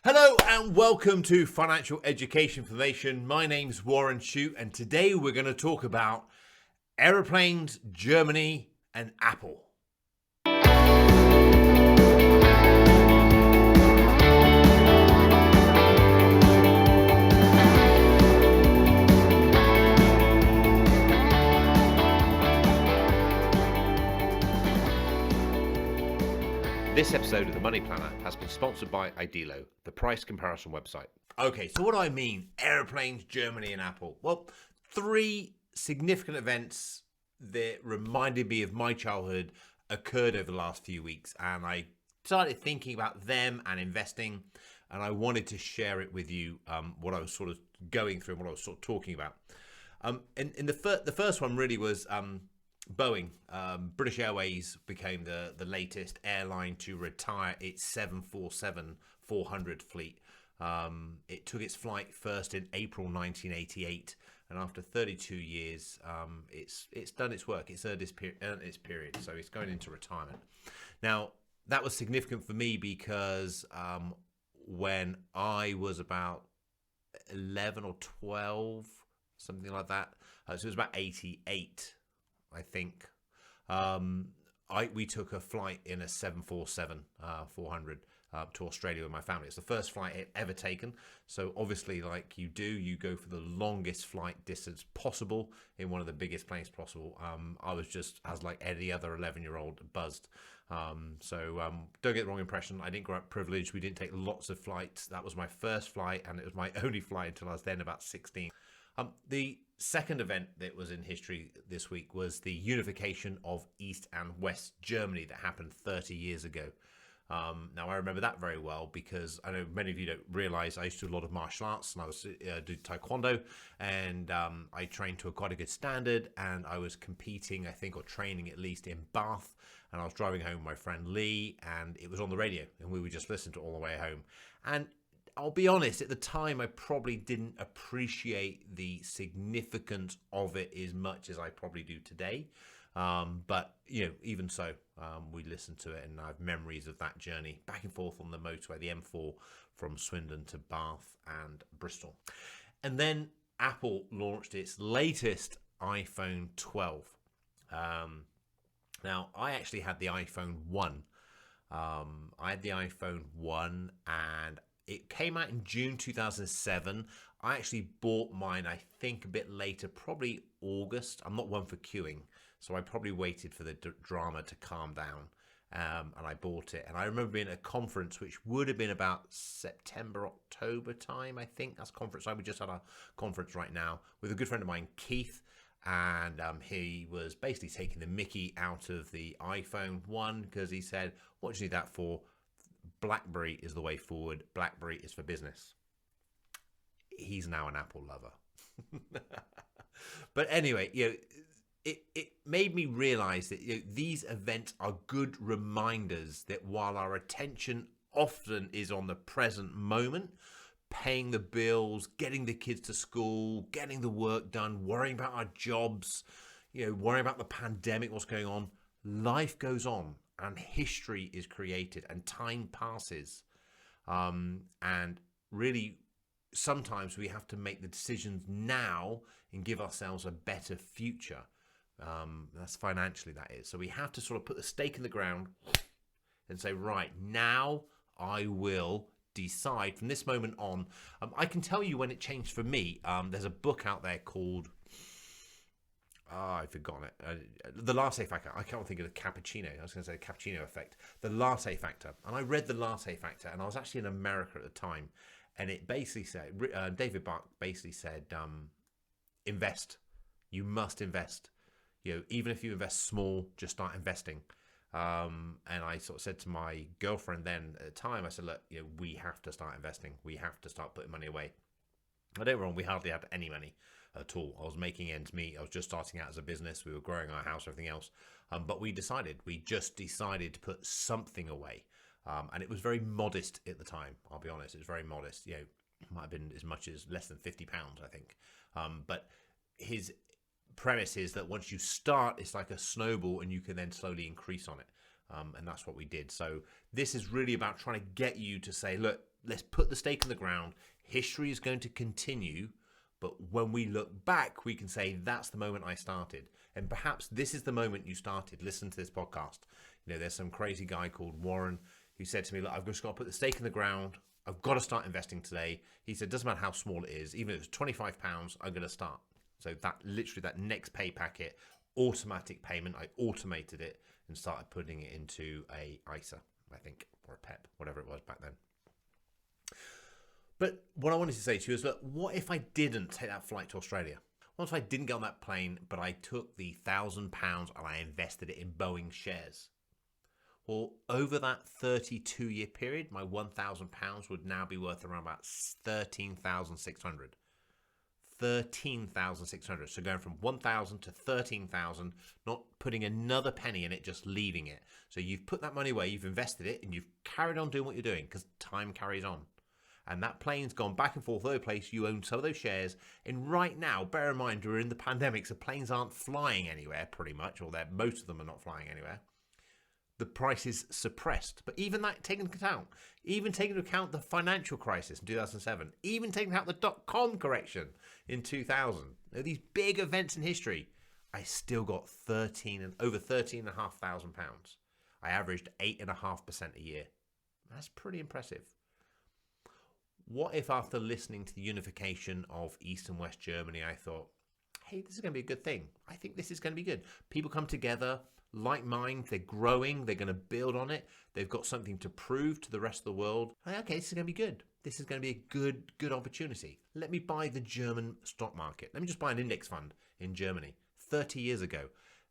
Hello and welcome to Financial Education Foundation. My name's Warren Shute, and today we're going to talk about aeroplanes, Germany, and Apple. This episode of the Money Planner has been sponsored by Idealo, the price comparison website. Okay, so what do I mean? Aeroplanes, Germany, and Apple. Well, three significant events that reminded me of my childhood occurred over the last few weeks, and I started thinking about them and investing, and I wanted to share it with you, what I was sort of going through and what I was sort of talking about. In the first one really was Boeing. British Airways became the latest airline to retire its 747-400 fleet. It took its flight first in April 1988, and after 32 years, it's done its work. It's earned its period, so it's going into retirement. Now, that was significant for me because when I was about 11 or 12, something like that, so it was about 88, I think. We took a flight in a 747-400 to Australia with my family. It's the first flight I'd ever taken. So obviously, like you do, you go for the longest flight distance possible in one of the biggest planes possible. I was just, as like any other 11-year-old, buzzed. Don't get the wrong impression. I didn't grow up privileged. We didn't take lots of flights. That was my first flight, and it was my only flight until I was then about 16. The second event that was in history this week was the unification of East and West Germany that happened 30 years ago. Now, I remember that very well because I know many of you don't realize I used to do a lot of martial arts, and I was do taekwondo, and I trained to quite a good standard, and I was competing, I think, or training at least in Bath, and I was driving home with my friend Lee, and it was on the radio, and we would just listen to it all the way home. And I'll be honest, at the time, I probably didn't appreciate the significance of it as much as I probably do today. But, even so, we listened to it, and I have memories of that journey back and forth on the motorway, the M4 from Swindon to Bath and Bristol. And then Apple launched its latest iPhone 12. Now, I actually had the iPhone 1. I had the iPhone 1, and it came out in June 2007. I actually bought mine, I think, a bit later, probably August. I'm not one for queuing, so I probably waited for the drama to calm down, and I bought it. And I remember being at a conference, which would have been about September, October time, I think. That's conference time. We just had a conference right now with a good friend of mine, Keith, and he was basically taking the mickey out of the iPhone 1 because he said, what do you need that for? BlackBerry is the way forward. BlackBerry is for business. He's now an Apple lover. But anyway, it made me realize that these events are good reminders that while our attention often is on the present moment, paying the bills, getting the kids to school, getting the work done, worrying about our jobs, worrying about the pandemic, what's going on, life goes on. And history is created, and time passes, and really sometimes we have to make the decisions now and give ourselves a better future. That's financially, that is. So we have to sort of put the stake in the ground and say, right, now I will decide from this moment on. I can tell you when it changed for me. There's a book out there called I've forgotten it. The Latte Factor. I can't think of the cappuccino. I was going to say the cappuccino effect. The Latte Factor. And I read the Latte Factor, and I was actually in America at the time. And it basically said, David Bach basically said, invest. You must invest. Even if you invest small, just start investing. And I sort of said to my girlfriend then at the time, I said, look, we have to start investing. We have to start putting money away. I don't get me wrong, we hardly had any money at all. I was making ends meet. I was just starting out as a business. We were growing our house, everything else. But we just decided to put something away. And it was very modest at the time. I'll be honest. It was very modest. It might have been as much as less than £50, I think. But his premise is that once you start, it's like a snowball and you can then slowly increase on it. And that's what we did. So this is really about trying to get you to say, look, let's put the stake in the ground. History is going to continue, but when we look back, we can say that's the moment I started. And perhaps this is the moment you started. Listen to this podcast. You know, there's some crazy guy called Warren who said to me, look, I've just got to put the stake in the ground. I've got to start investing today. He said, doesn't matter how small it is, even if it's £25, I'm going to start. So that literally, that next pay packet, automatic payment, I automated it and started putting it into a ISA, I think, or a PEP, whatever it was back then. But what I wanted to say to you is, look, what if I didn't take that flight to Australia? What if I didn't get on that plane, but I took the £1,000 and I invested it in Boeing shares? Well, over that 32-year period, my £1,000 would now be worth around about 13,600. 13,600. So going from 1,000 to 13,000, not putting another penny in it, just leaving it. So you've put that money away, you've invested it, and you've carried on doing what you're doing because time carries on. And that plane's gone back and forth all over the place. You own some of those shares. And right now, bear in mind, we're in the pandemic, so planes aren't flying anywhere pretty much, or most of them are not flying anywhere. The price is suppressed. But even that taken into account, even taking into account the financial crisis in 2007, even taking into account the .com correction in 2000, these big events in history, I still got over £13,500. I averaged 8.5% a year. That's pretty impressive. What if after listening to the unification of East and West Germany, I thought, hey, this is going to be a good thing. I think this is going to be good. People come together, like mind, they're growing, they're going to build on it. They've got something to prove to the rest of the world. Okay, this is going to be good. This is going to be a good opportunity. Let me buy the German stock market. Let me just buy an index fund in Germany. 30 years ago,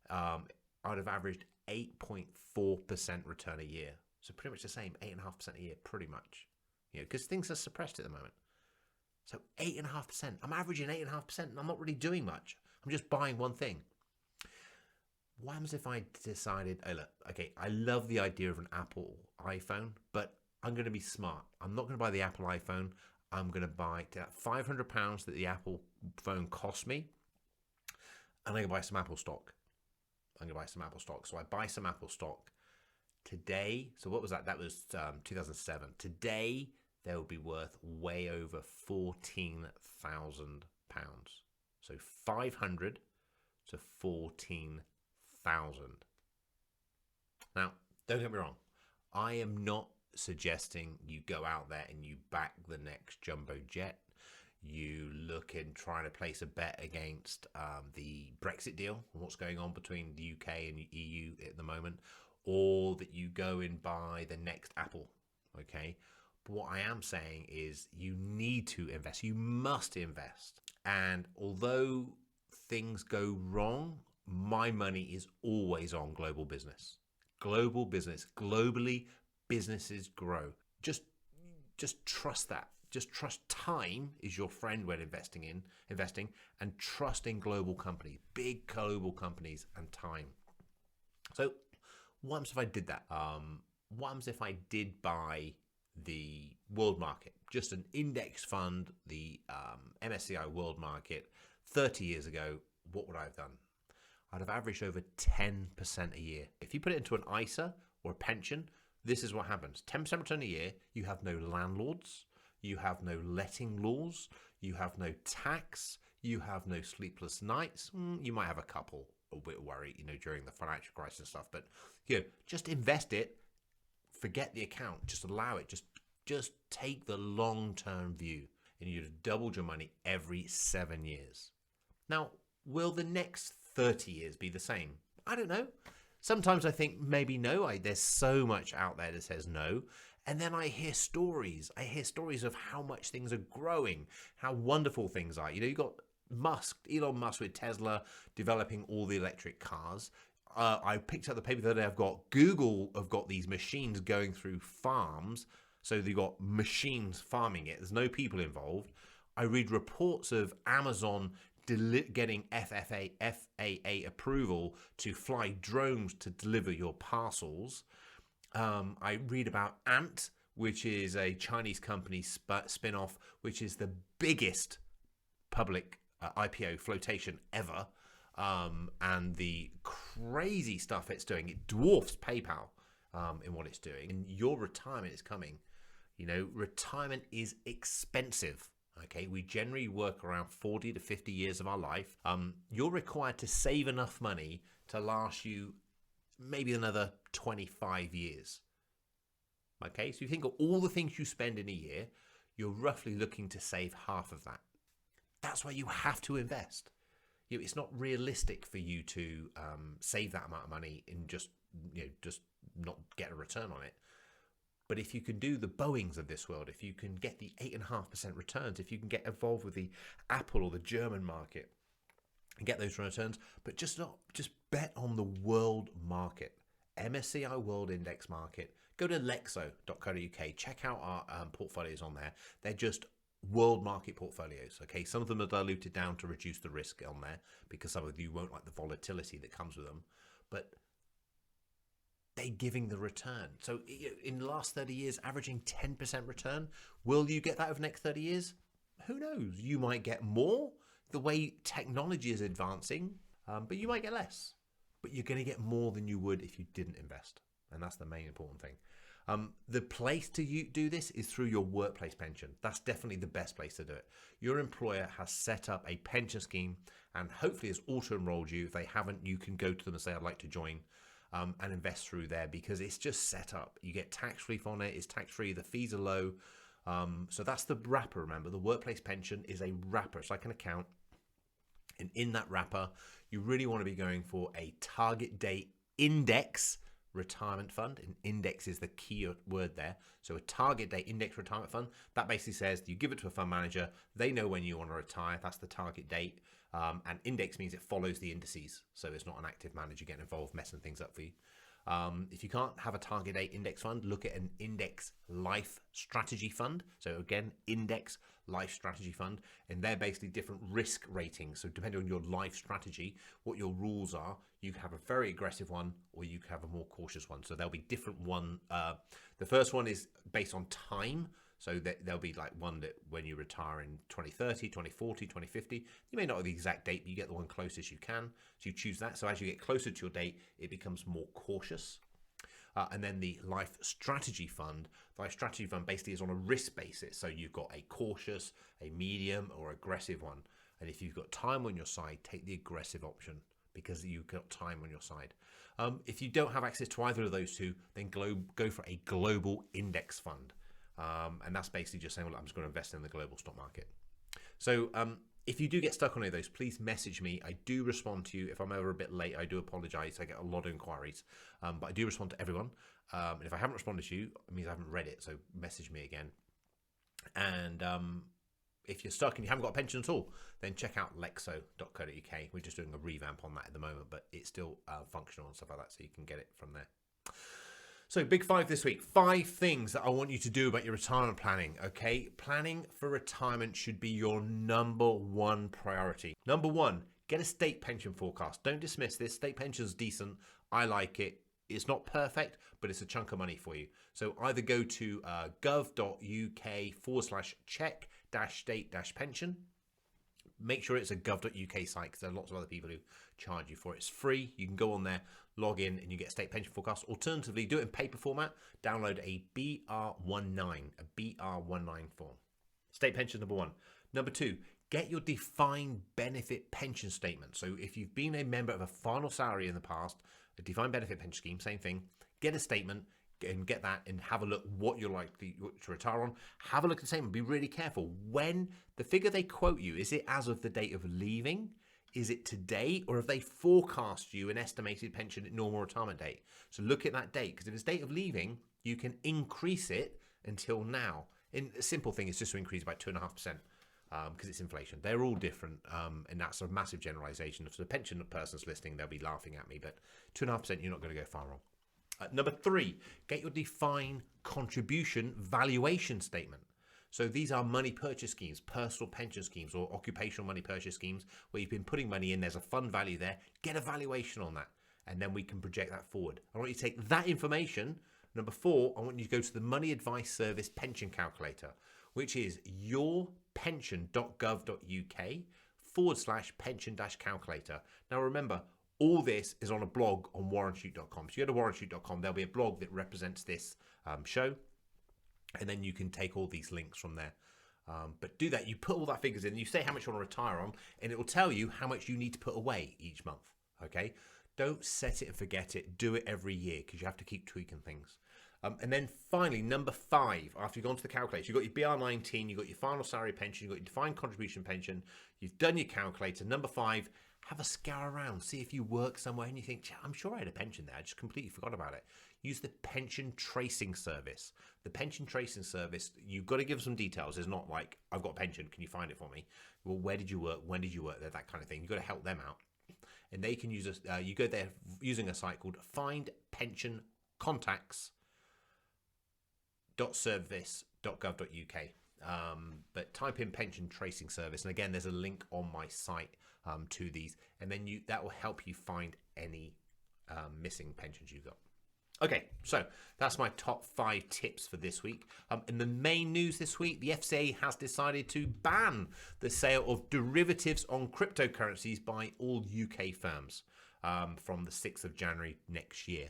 I would have averaged 8.4% return a year. So pretty much the same, 8.5% a year, pretty much. You know, because things are suppressed at the moment. So 8.5%. I'm averaging 8.5%, and I'm not really doing much. I'm just buying one thing. What happens if I decided, oh look, okay, I love the idea of an Apple iPhone, but I'm going to be smart. I'm not going to buy the Apple iPhone. I'm going to buy that £500 that the Apple phone cost me, and I'm going to buy some Apple stock. So I buy some Apple stock today. So what was that? That was 2007. Today, they will be worth way over £14,000. So 500 to 14,000. Now, don't get me wrong. I am not suggesting you go out there and you back the next jumbo jet. You look and try to place a bet against the Brexit deal, what's going on between the UK and the EU at the moment, or that you go and buy the next Apple, okay? But what I am saying is you need to invest. You must invest. And although things go wrong, my money is always on global business. Global business. Globally, businesses grow. Just trust that. Just trust time is your friend when investing, and trust in global companies, big global companies, and time. So what happens if I did that? What happens if I did buy the world market, just an index fund, the MSCI world market 30 years ago? What would I have done? I'd have averaged over 10% a year. If you put it into an ISA or a pension, this is what happens. 10% return a year, you have no landlords, you have no letting laws, you have no tax, you have no sleepless nights. You might have a couple, a bit worried, during the financial crisis and stuff, but just invest it, forget the account, just allow it, just take the long-term view, and you'd double your money every 7 years. Now, will the next 30 years be the same? I don't know. Sometimes I think maybe no. There's so much out there that says no. And then I hear stories. Of how much things are growing, how wonderful things are. You got Elon Musk with Tesla developing all the electric cars. I picked up the paper the other day. I've got Google have got these machines going through farms. So they've got machines farming it. There's no people involved. I read reports of Amazon getting FAA approval to fly drones to deliver your parcels. I read about Ant, which is a Chinese company spin-off, which is the biggest public IPO flotation ever, and the crazy stuff it's doing. It dwarfs PayPal in what it's doing. And your retirement is coming. You know, retirement is expensive. Okay, we generally work around 40 to 50 years of our life. You're required to save enough money to last you maybe another 25 years. Okay, so you think of all the things you spend in a year, you're roughly looking to save half of that. That's why you have to invest. It's not realistic for you to save that amount of money and just not get a return on it. But if you can do the Boeings of this world, if you can get the 8.5% returns, if you can get involved with the Apple or the German market and get those returns, but just bet on the world market, MSCI World Index Market. Go to lexo.co.uk, check out our portfolios on there. They're just world market portfolios. Okay, some of them are diluted down to reduce the risk on there because some of you won't like the volatility that comes with them, but they're giving the return. So in the last 30 years, averaging 10% return. Will you get that over the next 30 years? Who knows? You might get more the way technology is advancing, but you might get less. But you're going to get more than you would if you didn't invest. And that's the main important thing. The place to do this is through your workplace pension. That's definitely the best place to do it. Your employer has set up a pension scheme and hopefully has auto-enrolled you. If they haven't, you can go to them and say, I'd like to join. And invest through there because it's just set up. You get tax relief on it. It's tax free. The fees are low. So that's the wrapper. Remember, the workplace pension is a wrapper. It's like an account. And in that wrapper, you really want to be going for a target date index retirement fund. And index is the key word there. So a target date index retirement fund. That basically says you give it to a fund manager. They know when you want to retire. That's the target date. And index means it follows the indices. So it's not an active manager getting involved, messing things up for you. If you can't have a target date index fund, look at an index life strategy fund. So again, index life strategy fund. And they're basically different risk ratings. So depending on your life strategy, what your rules are, you can have a very aggressive one or you can have a more cautious one. So there'll be different one. The first one is based on time. So there'll be like one that when you retire in 2030, 2040, 2050, you may not have the exact date, but you get the one closest you can. So you choose that. So as you get closer to your date, it becomes more cautious. And then the life strategy fund basically is on a risk basis. So you've got a cautious, a medium or aggressive one. And if you've got time on your side, take the aggressive option because you've got time on your side. If you don't have access to either of those two, then go for a global index fund. And that's basically just saying, well, I'm just going to invest in the global stock market. So if you do get stuck on any of those, please message me. I do respond to you. If I'm ever a bit late, I do apologize. I get a lot of inquiries, but I do respond to everyone. And if I haven't responded to you, it means I haven't read it. So message me again. And if you're stuck and you haven't got a pension at all, then check out lexo.co.uk. We're just doing a revamp on that at the moment, but it's still functional and stuff like that, so you can get it from there. So big five this week. 5 things that I want you to do about your retirement planning, okay? Planning for retirement should be your number 1 priority. Number 1, get a state pension forecast. Don't dismiss this. State pension's decent. I like it. It's not perfect, but it's a chunk of money for you. So either go to gov.uk/check-state-pension. Make sure it's a gov.uk site because there are lots of other people who charge you for it. It's free. You can go on there, log in, and you get state pension forecast. Alternatively, do it in paper format. Download a BR19 form. State pension number 1. Number 2, get your defined benefit pension statement. So if you've been a member of a final salary in the past, a defined benefit pension scheme, same thing. Get a statement and get that and have a look what you're likely to retire on. Have a look at the statement. Be really careful. When the figure they quote you, is it as of the date of leaving? Is it today? Or have they forecast you an estimated pension at normal retirement date? So look at that date, because if it's date of leaving, you can increase it until now. In a simple thing is just to increase by 2.5%. Because it's inflation. They're all different, and that's a massive generalization. If the pension person's listening, they'll be laughing at me, but 2.5%, you're not going to go far wrong. Number 3, get your defined contribution valuation statement. So these are money purchase schemes, personal pension schemes, or occupational money purchase schemes where you've been putting money in, there's a fund value there, get a valuation on that, and then we can project that forward. I want you to take that information. Number 4, I want you to go to the Money Advice Service pension calculator, which is yourpension.gov.uk/pension-calculator. Now remember, all this is on a blog on warrenshute.com. So you go to warrenshute.com, there'll be a blog that represents this show. and then you can take all these links from there. But do that. You put all that figures in. You say how much you want to retire on, and it will tell you how much you need to put away each month. Okay, don't set it and forget it. Do it every year because you have to keep tweaking things. And then finally, number 5, after you've gone to the calculator, you've got your BR19, you've got your final salary pension, you've got your defined contribution pension, you've done your calculator. Number 5, have a scour around. See if you work somewhere and you think, I'm sure I had a pension there. I just completely forgot about it. Use the pension tracing service. The pension tracing service, you've got to give some details. It's not like, I've got a pension, can you find it for me? Well, where did you work? When did you work there? That kind of thing. You've got to help them out. And they can use you go there using a site called findpensioncontacts.service.gov.uk. But type in pension tracing service, and again, there's a link on my site to these, and then that will help you find any missing pensions you've got. Okay, so that's my top 5 tips for this week. In the main news this week, the FCA has decided to ban the sale of derivatives on cryptocurrencies by all UK firms from the 6th of January next year.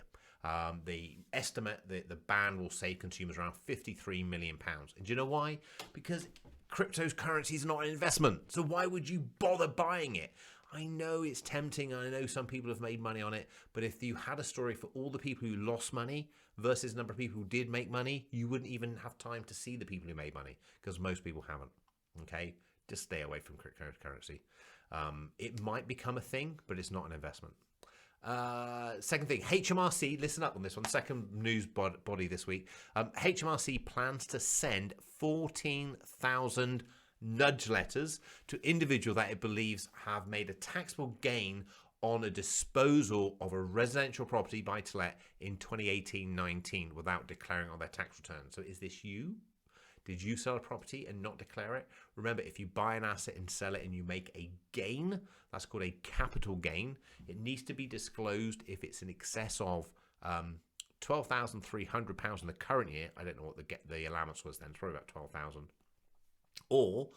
They estimate that the ban will save consumers around £53 million. And do you know why? Because cryptocurrency is not an investment. So why would you bother buying it? I know it's tempting. I know some people have made money on it. But if you had a story for all the people who lost money versus the number of people who did make money, you wouldn't even have time to see the people who made money because most people haven't. Okay? Just stay away from cryptocurrency. It might become a thing, but it's not an investment. Second thing, HMRC, listen up on this one, second news body this week. HMRC plans to send 14,000 nudge letters to individuals that it believes have made a taxable gain on a disposal of a residential property buy-to-let in 2018-19 without declaring on their tax return. So is this you? Did you sell a property and not declare it? Remember, if you buy an asset and sell it and you make a gain, that's called a capital gain. It needs to be disclosed if it's in excess of £12,300 in the current year. I don't know what the allowance was then, it's probably about 12,000. Or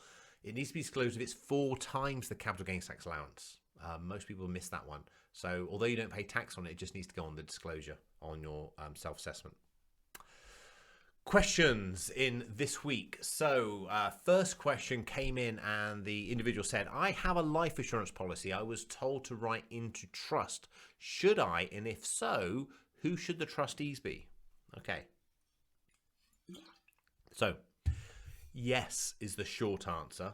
it needs to be disclosed if it's 4 times the capital gains tax allowance. Most people miss that one. So although you don't pay tax on it, it just needs to go on the disclosure on your self-assessment. Questions in this week. So first question came in and the individual said, I have a life assurance policy. I was told to write into trust. Should I? And if so, who should the trustees be? Okay. So yes is the short answer.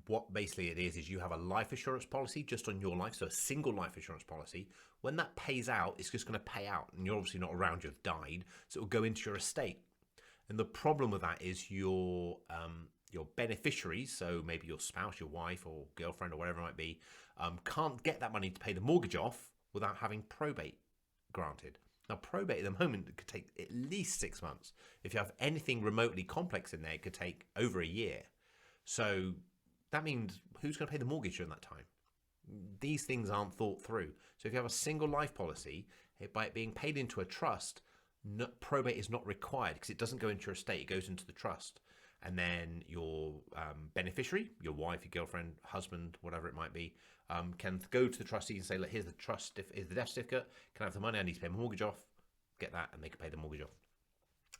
What basically it is you have a life assurance policy just on your life, so a single life assurance policy. When that pays out, it's just going to pay out, and you're obviously not around, you've died, so it will go into your estate. And the problem with that is your beneficiaries, so maybe your spouse, your wife or girlfriend or whatever it might be, can't get that money to pay the mortgage off without having probate granted. Now, probate at the moment could take at least 6 months. If you have anything remotely complex in there, it could take over a year. So that means who's going to pay the mortgage during that time? These things aren't thought through. So if you have a single life policy, by it being paid into a trust, probate is not required because it doesn't go into your estate, it goes into the trust. And then your beneficiary, your wife, your girlfriend, husband, whatever it might be, can go to the trustee and say, look, here's the death certificate, can I have the money, I need to pay my mortgage off, get that, and they can pay the mortgage off.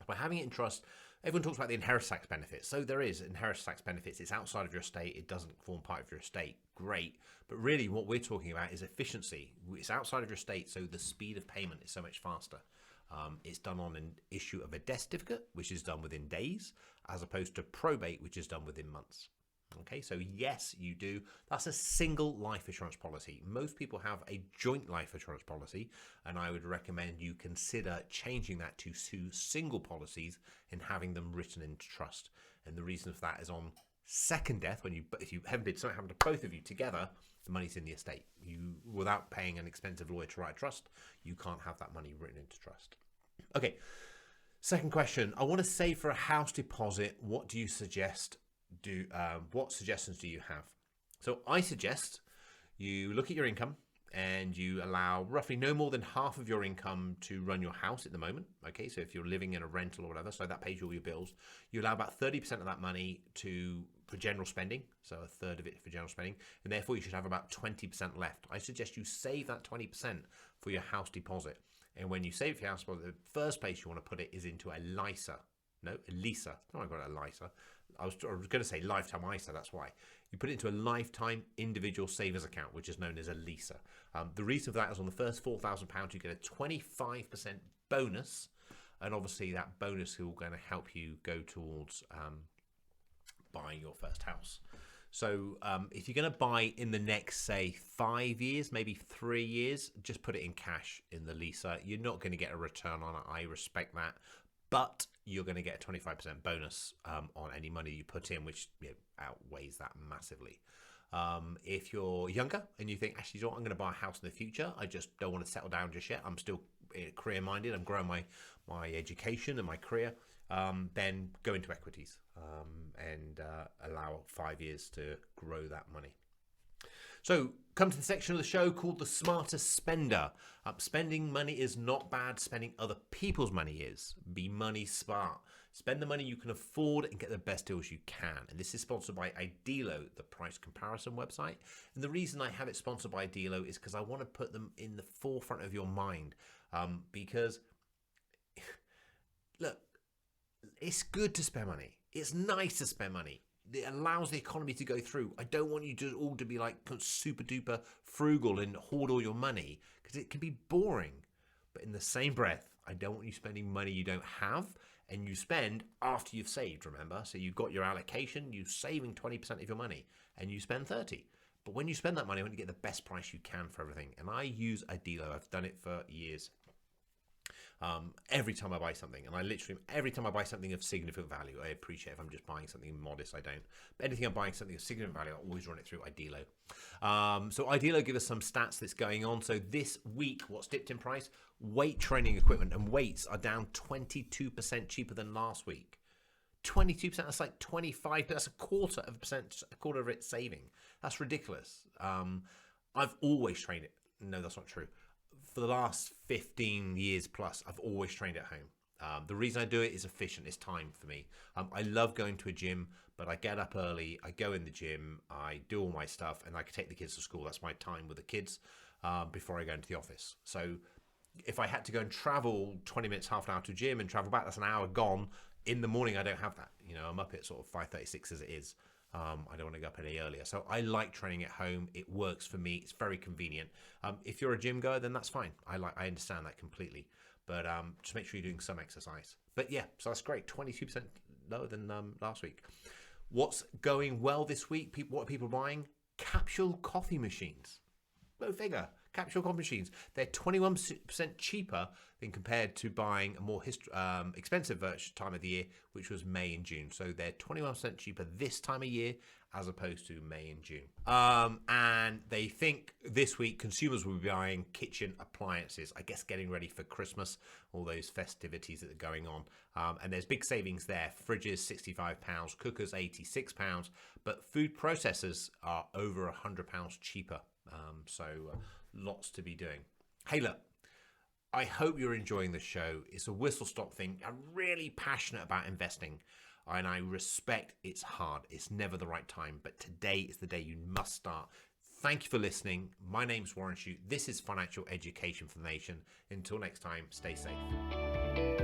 By having it in trust, everyone talks about the inheritance tax benefits. So there is inheritance tax benefits. It's outside of your estate. It doesn't form part of your estate. Great. But really what we're talking about is efficiency. It's outside of your estate, so the speed of payment is so much faster. It's done on an issue of a death certificate, which is done within days, as opposed to probate, which is done within months. Okay, so yes, you do. That's a single life assurance policy. Most people have a joint life assurance policy, and I would recommend you consider changing that to 2 single policies and having them written into trust. And the reason for that is on second death, if you heaven forbid something happened to both of you together, the money's in the estate. Without paying an expensive lawyer to write a trust, you can't have that money written into trust. Okay, second question. I want to save for a house deposit. What do you suggest? What suggestions do you have? So I suggest you look at your income and you allow roughly no more than half of your income to run your house at the moment. Okay, so if you're living in a rental or whatever, so that pays all your bills, you allow about 30% of that money for general spending, so a third of it for general spending, and therefore you should have about 20% left. I suggest you save that 20% for your house deposit. And when you save your house deposit, the first place you want to put it is into a LISA. No, a LISA. No, I got a LISA. I was going to say lifetime ISA, that's why. You put it into a lifetime individual savers account, which is known as a LISA. The reason for that is on the first £4,000, you get a 25% bonus. And obviously that bonus is going to help you go towards buying your first house. So if you're going to buy in the next, say, 5 years, maybe 3 years, just put it in cash in the LISA. You're not going to get a return on it. I respect that. But you're going to get a 25% bonus on any money you put in, which outweighs that massively. If you're younger and you think, actually, you know what, I'm going to buy a house in the future, I just don't want to settle down just yet, I'm still career-minded, I'm growing my education and my career, then go into equities and allow 5 years to grow that money. So come to the section of the show called The Smarter Spender. Spending money is not bad. Spending other people's money is. Be money smart. Spend the money you can afford and get the best deals you can. And this is sponsored by Idealo, the price comparison website. And the reason I have it sponsored by Idealo is because I want to put them in the forefront of your mind. Because, look, it's good to spend money. It's nice to spend money. It allows the economy to go through. I don't want you to all to be like super duper frugal and hoard all your money, because it can be boring. But in the same breath, I don't want you spending money you don't have, and you spend after you've saved, remember? So you've got your allocation, you're saving 20% of your money, and you spend 30. But when you spend that money, I want you to get the best price you can for everything. And I use Idealo. I've done it for years. Every time I buy something, and every time I buy something of significant value, I appreciate if I'm just buying something modest, I don't. But anything I'm buying something of significant value, I always run it through Idealo. So Idealo give us some stats that's going on. So this week, what's dipped in price? Weight training equipment and weights are down 22% cheaper than last week. 22%, that's like 25, that's a quarter of its saving. That's ridiculous. I've always trained it. No, that's not true. For the last 15 years plus, I've always trained at home. The reason I do it is efficient. It's time for me. I love going to a gym, but I get up early, I go in the gym, I do all my stuff, and I can take the kids to school. That's my time with the kids before I go into the office. So if I had to go and travel 20 minutes, half an hour to gym and travel back, that's an hour gone. In the morning, I don't have that. You know, I'm up at sort of 5:36 as it is. I don't want to go up any earlier. So I like training at home. It works for me. It's very convenient. If you're a gym goer, then that's fine. I understand that completely. But just make sure you're doing some exercise. But yeah, so that's great. 22% lower than last week. What's going well this week? What are people buying? Capsule coffee machines. Go figure. Capsule coffee machines. They're 21% cheaper than compared to buying a more expensive time of the year, which was May and June. So they're 21% cheaper this time of year as opposed to May and June. And they think this week consumers will be buying kitchen appliances, I guess getting ready for Christmas, all those festivities that are going on. And there's big savings there. Fridges, £65, cookers, £86, but food processors are over £100 cheaper. So lots to be doing. Hey, look, I hope you're enjoying the show. It's a whistle-stop thing. I'm really passionate about investing, and I respect it's hard. It's never the right time, but today is the day you must start. Thank you for listening. My name's Warren Shute. This is Financial Education for the Nation. Until next time, stay safe.